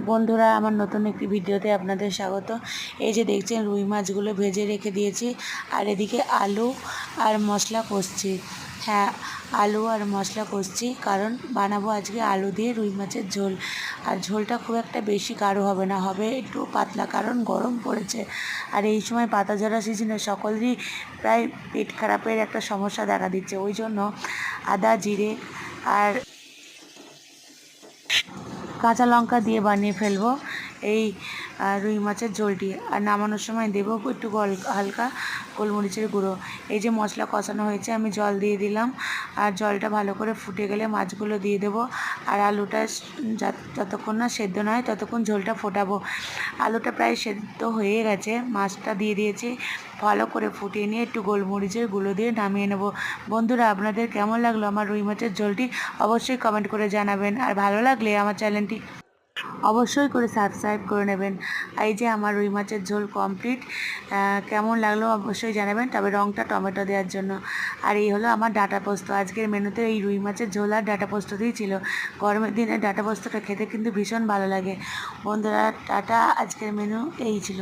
বন্ধুরা, আমার নতুন একটি ভিডিওতে আপনাদের স্বাগত। এই যে দেখছেন, রুই মাছগুলো ভেজে রেখে দিয়েছি, আর এদিকে আলু আর মশলা কষছি। হ্যাঁ, আলু আর মশলা কষছি, কারণ বানাবো আজকে আলু দিয়ে রুই মাছের ঝোল। আর ঝোলটা খুব একটা বেশি গাঢ় হবে না, হবে একটু পাতলা, কারণ গরম পড়েছে। আর এই সময় পাতা ঝরা সিজনে সকলেরই প্রায় পেট খারাপের একটা সমস্যা দেখা দিচ্ছে। ওই জন্য আদা, জিরে আর কাঁচা লঙ্কা দিয়ে বানিয়ে ফেলবো এই রুই মাছের ঝোলটি। আর নামানোর সময় দেবো একটু হালকা গোলমরিচের গুঁড়ো। এই যে মশলা কষানো হয়েছে, আমি জল দিয়ে দিলাম, আর জলটা ভালো করে ফুটে গেলে মাছগুলো দিয়ে দেবো। আর আলুটা যতক্ষণ না সেদ্ধ না হয় ততক্ষণ ঝোলটা ফোটাবো। আলুটা প্রায় সেদ্ধ হয়ে গেছে, মাছটা দিয়ে দিয়েছি, ভালো করে ফুটিয়ে নিয়ে একটু গোলমরিচের গুঁড়ো দিয়ে নামিয়ে নেব। বন্ধুরা, আপনাদের কেমন লাগলো আমার রুই মাছের ঝোলটি অবশ্যই কমেন্ট করে জানাবেন। আর ভালো লাগলে আমার চ্যানেলটি অবশ্যই করে সাবস্ক্রাইব করে নেবেন। এই যে আমার রুই মাছের ঝোল কমপ্লিট। কেমন লাগলো অবশ্যই জানাবেন, তবে রঙটা টমেটো দেওয়ার জন্য। আর এই হলো আমার ডাঁটা পোস্ত। আজকের মেনুতে এই রুই মাছের ঝোল আর ডাঁটা পোস্ততেই ছিল। গরমের দিনে ডাঁটা পোস্তটা খেতে কিন্তু ভীষণ ভালো লাগে। বন্ধুরা, টাটা, আজকের মেনু এই ছিল।